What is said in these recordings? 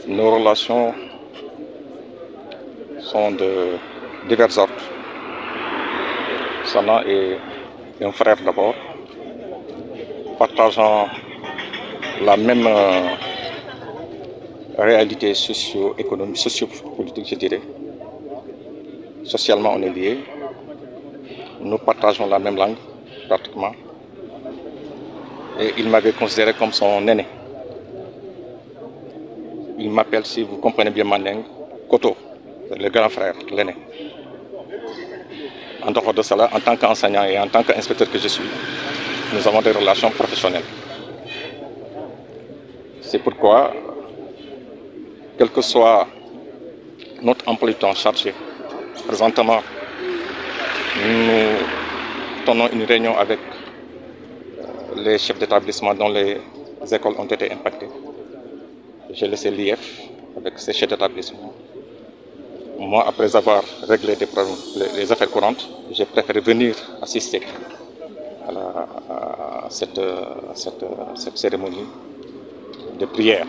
Nos relations sont de divers ordres. Sana est un frère d'abord, partageant la même réalité socio-économique, socio-politique, je dirais. Socialement, on est liés. Nous partageons la même langue, pratiquement. Et il m'avait considéré comme son aîné. Il m'appelle, si vous comprenez bien Mandeng, Koto, le grand frère, l'aîné. En dehors de cela, en tant qu'enseignant et en tant qu'inspecteur que je suis, nous avons des relations professionnelles. C'est pourquoi, quel que soit notre emploi du temps chargé, présentement, nous tenons une réunion avec les chefs d'établissement dont les écoles ont été impactées. J'ai laissé l'IF avec ces chefs d'établissement. Moi, après avoir réglé les affaires courantes, j'ai préféré venir assister à cette cérémonie de prière.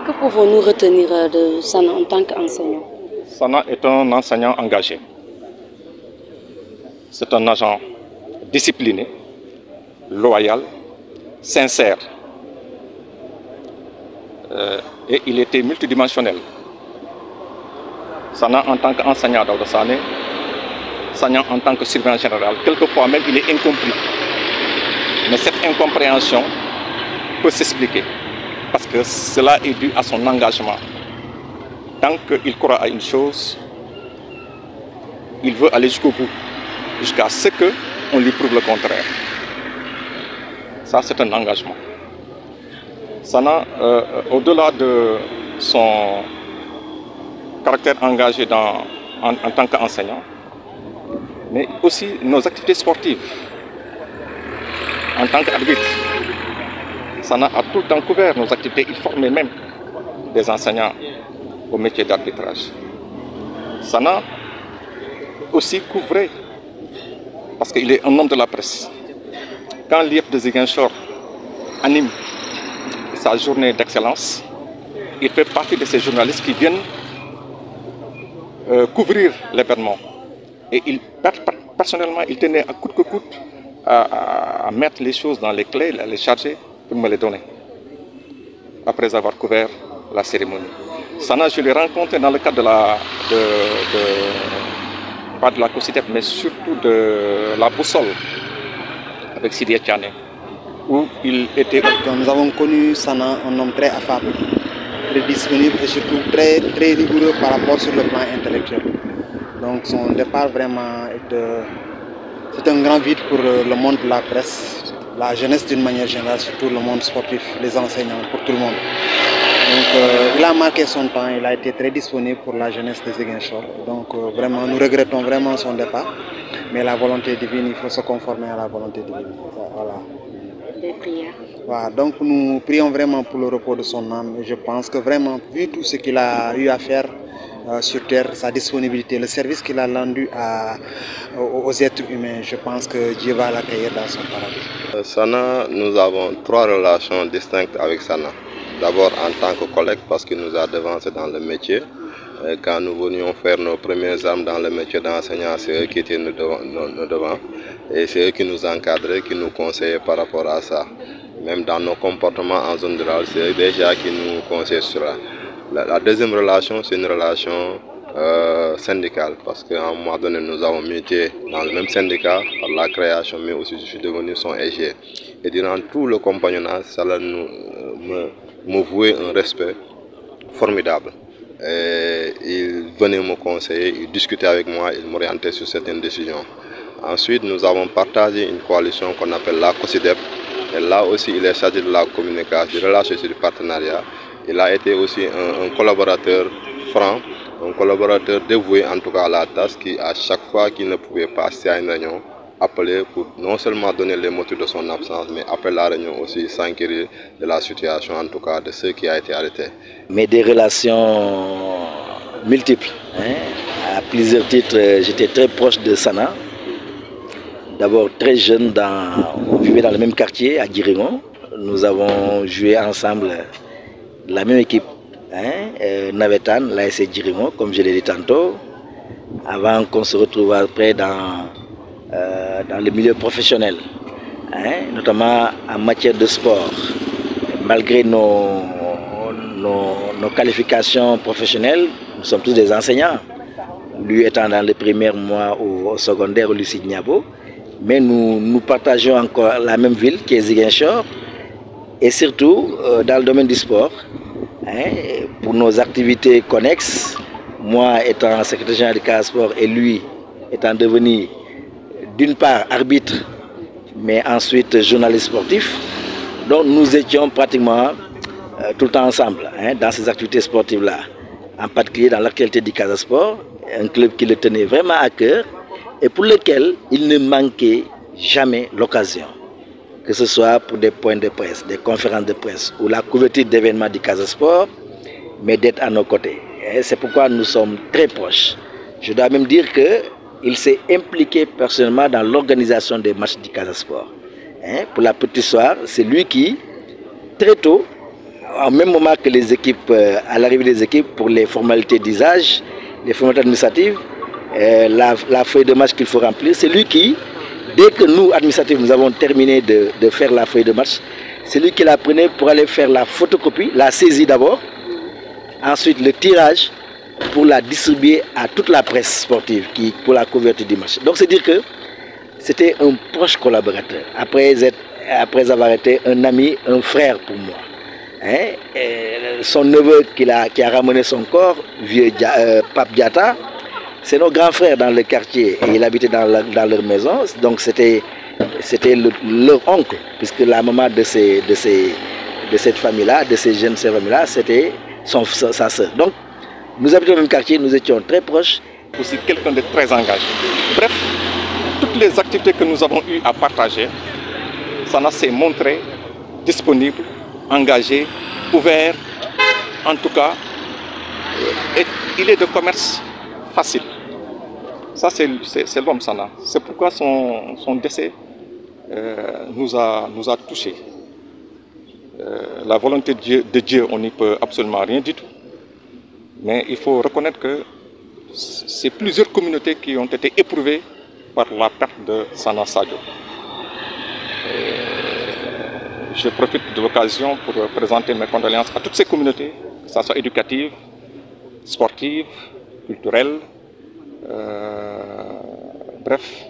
Que pouvons-nous retenir de Sana en tant qu'enseignant? Sana est un enseignant engagé. C'est un agent discipliné, loyal, sincère. Et il était multidimensionnel. Sana en tant qu'enseignant d'Aoudassane, Sana en tant que surveillant général, quelquefois même il est incompris. Mais cette incompréhension peut s'expliquer parce que cela est dû à son engagement. Tant qu'il croit à une chose, il veut aller jusqu'au bout, jusqu'à ce qu'on lui prouve le contraire. Ça, c'est un engagement. Sana, au-delà de son caractère engagé en tant qu'enseignant, mais aussi nos activités sportives. En tant qu'arbitre, Sana a tout le temps couvert nos activités. Il formait même des enseignants au métier d'arbitrage. Sana aussi couvrait, parce qu'il est un homme de la presse. Quand l'IF de Ziguinchor anime sa journée d'excellence, il fait partie de ces journalistes qui viennent couvrir l'événement. Et personnellement, il tenait à coûte que coûte à mettre les choses dans les clés, à les charger pour me les donner, après avoir couvert la cérémonie. Sana, je l'ai rencontré dans le cadre pas de la COSIDEP, mais surtout de la boussole, avec Sidi Etiane, où il était... Nous avons connu Sana, un homme très affable, très disponible et surtout très rigoureux par rapport sur le plan intellectuel. Donc son départ vraiment c'est un grand vide pour le monde de la presse, la jeunesse d'une manière générale, surtout le monde sportif, les enseignants, pour tout le monde. Donc il a marqué son temps, il a été très disponible pour la jeunesse de Ziguinchor. Donc vraiment, nous regrettons vraiment son départ, mais la volonté divine, il faut se conformer à la volonté divine. Voilà. Des prières. Voilà, donc nous prions vraiment pour le repos de son âme. Et je pense que vraiment, vu tout ce qu'il a eu à faire sur terre, sa disponibilité, le service qu'il a rendu aux êtres humains, je pense que Dieu va l'accueillir dans son paradis. Sana, nous avons trois relations distinctes avec Sana. D'abord en tant que collègue, parce qu'il nous a devancé dans le métier. Quand nous venions faire nos premières armes dans le métier d'enseignant, c'est eux qui étaient nous devant. Et c'est eux qui nous encadraient, qui nous conseillaient par rapport à ça. Même dans nos comportements en zone rurale, c'est eux déjà qui nous conseillent sur ça. La deuxième relation, c'est une relation syndicale, parce qu'à un moment donné, nous avons milité dans le même syndicat par la création, mais aussi je suis devenu son EG. Et durant tout le compagnonnage, ça me vouait un respect formidable. Et il venait me conseiller, il discutait avec moi, il m'orientait sur certaines décisions. Ensuite, nous avons partagé une coalition qu'on appelle la COSIDEP. Et là aussi, il est chargé de la communication, des relations et du partenariat. Il a été aussi un collaborateur franc, un collaborateur dévoué en tout cas à la tâche, qui à chaque fois qu'il ne pouvait pas assister à une réunion, appelait pour non seulement donner les motifs de son absence, mais après la réunion aussi s'inquiéter de la situation, en tout cas de ceux qui a été arrêté. Mais des relations multiples. À plusieurs titres, j'étais très proche de Sana. D'abord très jeune, on vivait dans le même quartier, à Guiringon. Nous avons joué ensemble la même équipe Navetan, l'ASC Djirimo, comme je l'ai dit tantôt, avant qu'on se retrouve après dans le milieu professionnel, notamment en matière de sport. Malgré nos qualifications professionnelles, nous sommes tous des enseignants. Lui étant dans les premiers mois au secondaire au lycée de Niabo, mais nous partageons encore la même ville qui est Ziguinchor, et surtout dans le domaine du sport, pour nos activités connexes, moi étant secrétaire général du Casa Sport et lui étant devenu d'une part arbitre, mais ensuite journaliste sportif. Donc nous étions pratiquement tout le temps ensemble dans ces activités sportives-là, en particulier dans l'actualité du Casa Sport, un club qui le tenait vraiment à cœur et pour lequel il ne manquait jamais l'occasion, que ce soit pour des points de presse, des conférences de presse ou la couverture d'événements du Casa Sport, mais d'être à nos côtés. C'est pourquoi nous sommes très proches. Je dois même dire qu'il s'est impliqué personnellement dans l'organisation des matchs du Casa Sport. Pour la petite histoire, c'est lui qui, très tôt, au même moment que les équipes, à l'arrivée des équipes, pour les formalités d'usage, les formalités administratives, la feuille de match qu'il faut remplir, c'est lui qui, dès que nous, administratifs, nous avons terminé de faire la feuille de match, c'est lui qui la prenait pour aller faire la photocopie, la saisie d'abord, ensuite le tirage pour la distribuer à toute la presse sportive pour la couverture du match. Donc c'est dire que c'était un proche collaborateur, après avoir été un ami, un frère pour moi. Son neveu qui a ramené son corps, vieux Pape Diata, c'est nos grands frères dans le quartier et il habitait dans leur maison, donc c'était leur oncle, puisque la maman de cette famille-là, de ces jeunes familles-là, c'était sa sœur. Donc nous habitons dans le même quartier, nous étions très proches. Aussi quelqu'un de très engagé. Bref, toutes les activités que nous avons eu à partager, Sana s'est montré disponible, engagé, ouvert, en tout cas, et il est de commerce facile. Ça, c'est l'homme Sana. C'est pourquoi son décès nous a touchés. La volonté de Dieu, on n'y peut absolument rien du tout. Mais il faut reconnaître que c'est plusieurs communautés qui ont été éprouvées par la perte de Sana Sadio. Je profite de l'occasion pour présenter mes condoléances à toutes ces communautés, que ce soit éducatives, sportives, culturelles, bref,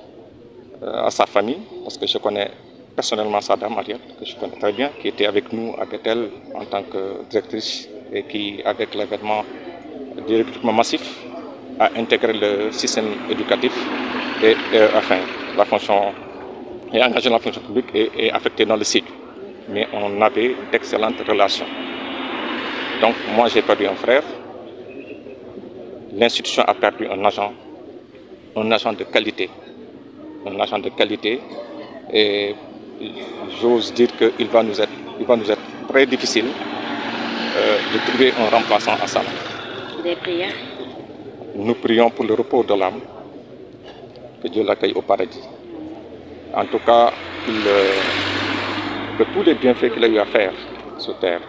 à sa famille, parce que je connais personnellement sa dame, Mariette, que je connais très bien, qui était avec nous à Bethel en tant que directrice et qui, avec l'événement du recrutement massif, a intégré le système éducatif et enfin, la fonction, et engagé dans la fonction publique et affecté dans le site. Mais on avait d'excellentes relations. Donc moi j'ai perdu un frère, l'institution a perdu un agent de qualité. Un agent de qualité et j'ose dire qu'il va nous être très difficile de trouver un remplaçant à Sana. Des prières. Nous prions pour le repos de l'âme, que Dieu l'accueille au paradis. En tout cas, que tous les bienfaits qu'il a eu à faire sur terre,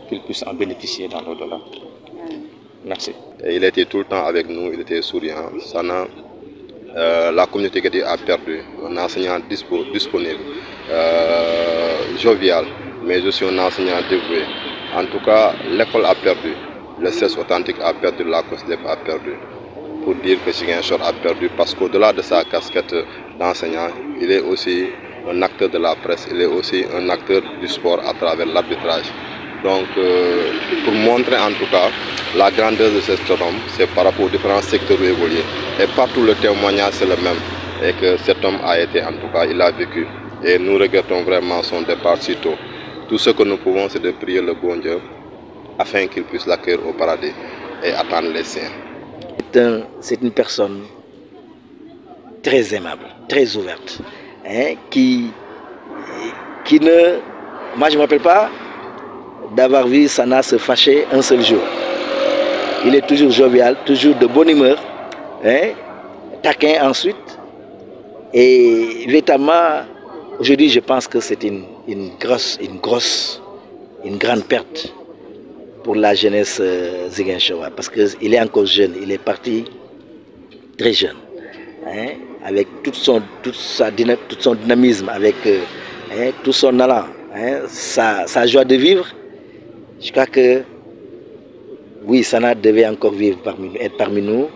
qu'il puisse en bénéficier dans l'au-delà. Merci. Et il était tout le temps avec nous, il était souriant. Sana, la communauté qui a perdu un enseignant disponible, jovial, mais aussi un enseignant dévoué. En tout cas, l'école a perdu, le CES authentique a perdu, la COSDEP a perdu. Pour dire que Ziguinchor a perdu, parce qu'au-delà de sa casquette d'enseignant, il est aussi un acteur de la presse, il est aussi un acteur du sport à travers l'arbitrage. Donc, pour montrer en tout cas la grandeur de cet homme, c'est par rapport aux différents secteurs évolués. Et partout le témoignage c'est le même. Et que cet homme a été, en tout cas, il a vécu. Et nous regrettons vraiment son départ si tôt. Tout ce que nous pouvons, c'est de prier le bon Dieu afin qu'il puisse l'accueillir au paradis et attendre les siens. C'est une personne très aimable, très ouverte, qui ne... Moi, je ne me rappelle pas d'avoir vu Sana se fâcher un seul jour. Il est toujours jovial, toujours de bonne humeur, taquin ensuite. Et véritablement, aujourd'hui, je pense que c'est une grande perte pour la jeunesse ziguinchoroise, parce qu'il est encore jeune, il est parti très jeune, hein, avec tout son dynamisme, avec tout son allant, hein, sa joie de vivre. Je crois que oui, Sana devait encore vivre être parmi nous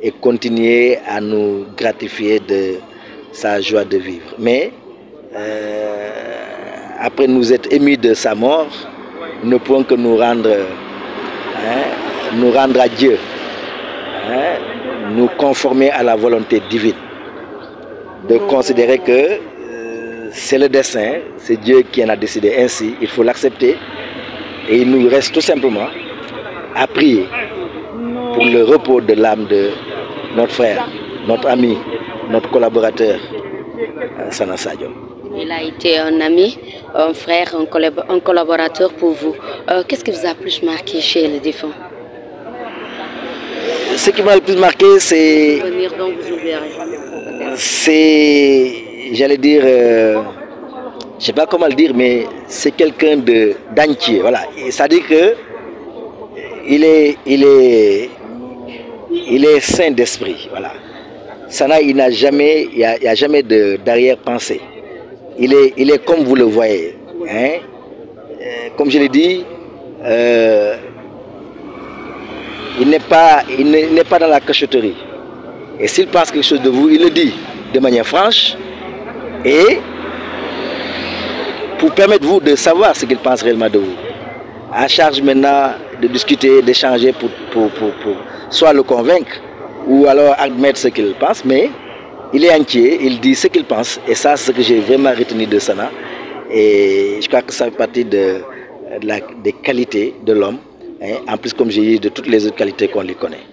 et continuer à nous gratifier de sa joie de vivre. Mais après nous être émus de sa mort, nous ne pouvons que nous rendre à Dieu, hein, nous conformer à la volonté divine, de considérer que c'est le dessein, c'est Dieu qui en a décidé ainsi, il faut l'accepter, et il nous reste tout simplement à prier pour le repos de l'âme de notre frère, notre ami, notre collaborateur, Sana Sadio. Il a été un ami, un frère, un collaborateur pour vous. Qu'est-ce qui vous a plus marqué chez le défunt? Ce qui m'a le plus marqué, c'est... j'allais dire... je ne sais pas comment le dire, mais c'est quelqu'un d'entier. Voilà. C'est-à-dire que il est sain d'esprit. Voilà. Sana, il n'y a jamais d'arrière-pensée. Il est comme vous le voyez. Hein? Comme je l'ai dit, il n'est pas dans la cachotterie. Et s'il pense quelque chose de vous, il le dit de manière franche et pour permettre vous de savoir ce qu'il pense réellement de vous. À charge maintenant de discuter, d'échanger pour soit le convaincre ou alors admettre ce qu'il pense, mais il est entier, il dit ce qu'il pense, et ça c'est ce que j'ai vraiment retenu de Sana, et je crois que ça fait partie des qualités de l'homme, hein, en plus comme j'ai dit de toutes les autres qualités qu'on lui connaît.